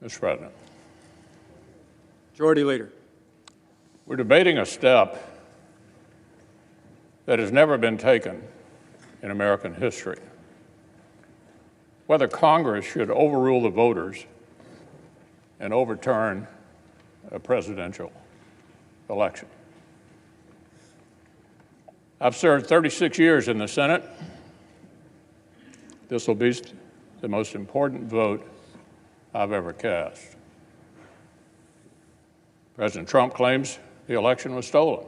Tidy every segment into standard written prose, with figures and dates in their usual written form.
Mr. President. Majority Leader. We're debating a step that has never been taken in American history. Whether Congress should overrule the voters and overturn a presidential election. I've served 36 years in the Senate. This will be the most important vote I've ever cast. President Trump claims the election was stolen.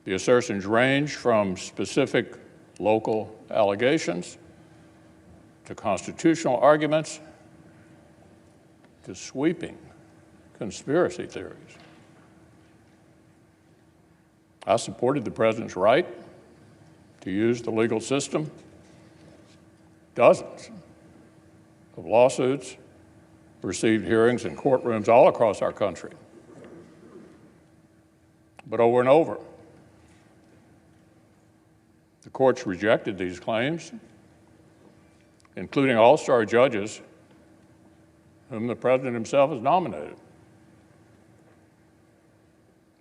The assertions range from specific local allegations to constitutional arguments to sweeping conspiracy theories. I supported the president's right to use the legal system. Dozens of lawsuits received hearings in courtrooms all across our country. But over and over, the courts rejected these claims, including all-star judges whom the president himself has nominated.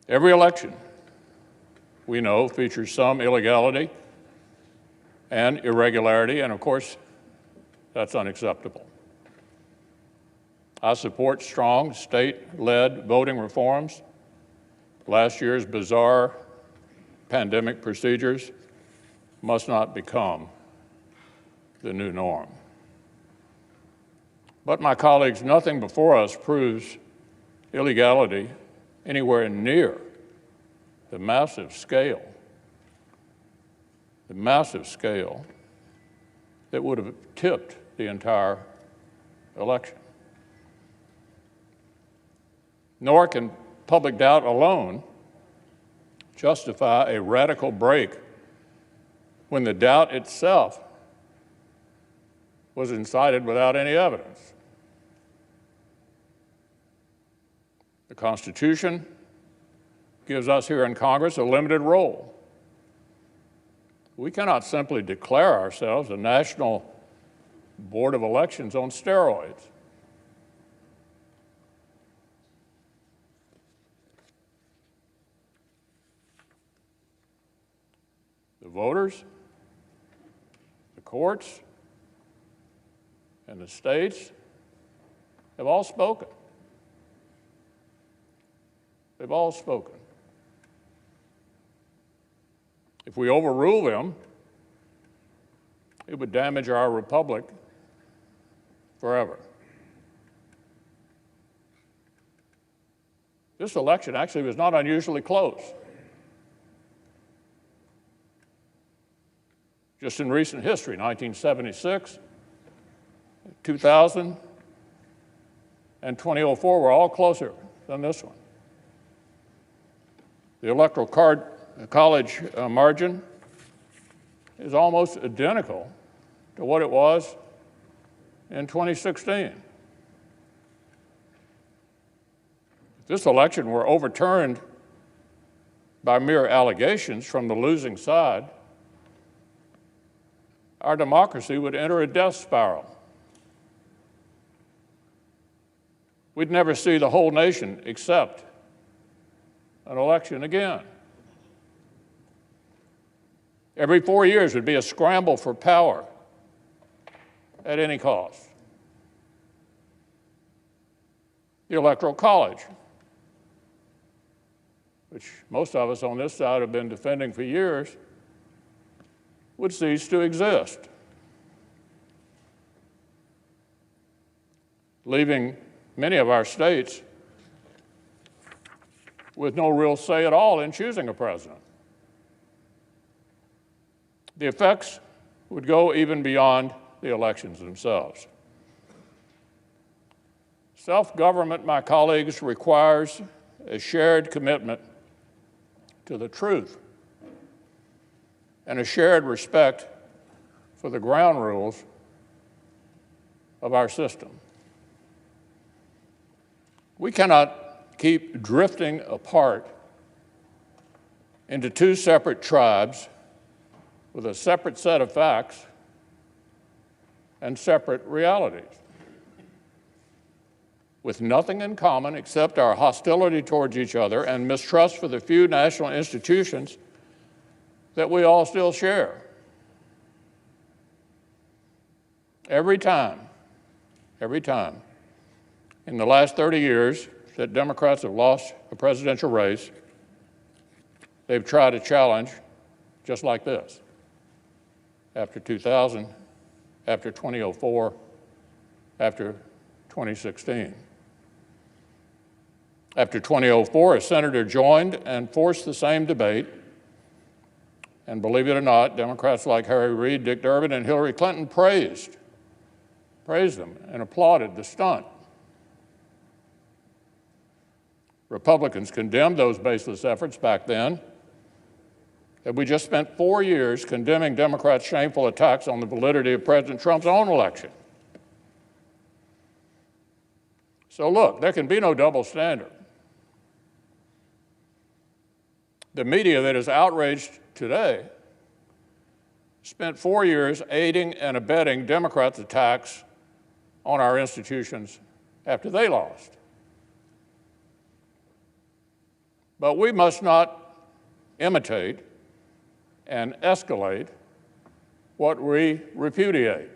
Every election, we know, features some illegality and irregularity, and of course, that's unacceptable. I support strong state-led voting reforms. Last year's bizarre pandemic procedures must not become the new norm. But my colleagues, nothing before us proves illegality anywhere near the massive scale that would have tipped the entire election. Nor can public doubt alone justify a radical break when the doubt itself was incited without any evidence. The Constitution gives us here in Congress a limited role. We cannot simply declare ourselves a national board of elections on steroids. The voters, the courts, and the states have all spoken. They've all spoken. If we overrule them, it would damage our republic forever. This election actually was not unusually close. Just in recent history, 1976, 2000, and 2004 were all closer than this one. The Electoral College margin is almost identical to what it was in 2016. If this election were overturned by mere allegations from the losing side, our democracy would enter a death spiral. We'd never see the whole nation accept an election again. Every 4 years would be a scramble for power at any cost. The Electoral College, which most of us on this side have been defending for years, would cease to exist, leaving many of our states with no real say at all in choosing a president. The effects would go even beyond the elections themselves. Self-government, my colleagues, requires a shared commitment to the truth and a shared respect for the ground rules of our system. We cannot keep drifting apart into two separate tribes with a separate set of facts and separate realities. with nothing in common except our hostility towards each other and mistrust for the few national institutions that we all still share. Every time in the last 30 years that Democrats have lost a presidential race, they've tried a challenge just like this. After 2000, after 2004, after 2016. After 2004, a senator joined and forced the same debate. And believe it or not, Democrats like Harry Reid, Dick Durbin, and Hillary Clinton praised them and applauded the stunt. Republicans condemned those baseless efforts back then. And we just spent 4 years condemning Democrats' shameful attacks on the validity of President Trump's own election. So look, there can be no double standard. The media that is outraged today spent 4 years aiding and abetting Democrats' attacks on our institutions after they lost. But we must not imitate and escalate what we repudiate.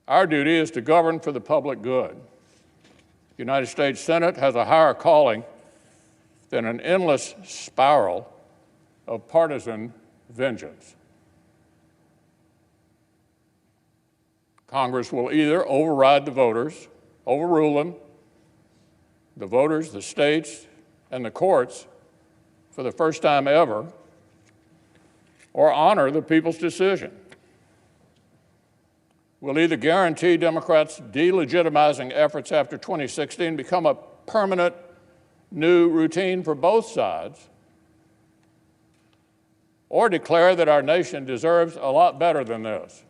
Our duty is to govern for the public good. The United States Senate has a higher calling than an endless spiral of partisan vengeance. Congress will either override the voters, overrule them, the voters, the states, and the courts for the first time ever, or honor the people's decision. Will either guarantee Democrats' delegitimizing efforts after 2016 become a permanent new routine for both sides, or declare that our nation deserves a lot better than this.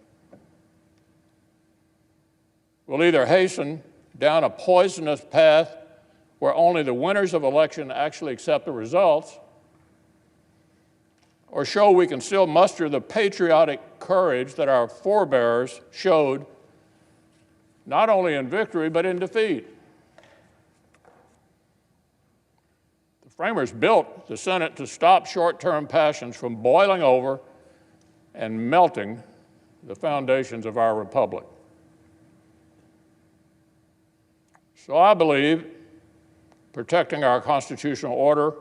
We'll either hasten down a poisonous path where only the winners of election actually accept the results, or show we can still muster the patriotic courage that our forebears showed not only in victory but in defeat. The framers built the Senate to stop short-term passions from boiling over and melting the foundations of our republic. So I believe protecting our constitutional order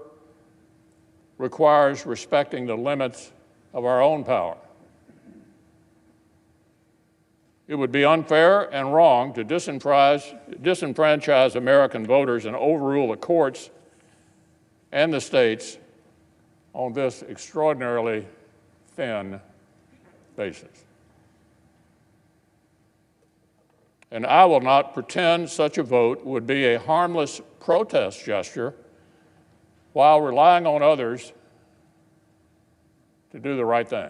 requires respecting the limits of our own power. It would be unfair and wrong to disenfranchise American voters and overrule the courts and the states on this extraordinarily thin basis. And I will not pretend such a vote would be a harmless protest gesture while relying on others to do the right thing.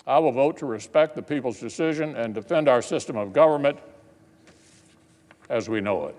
I will vote to respect the people's decision and defend our system of government as we know it.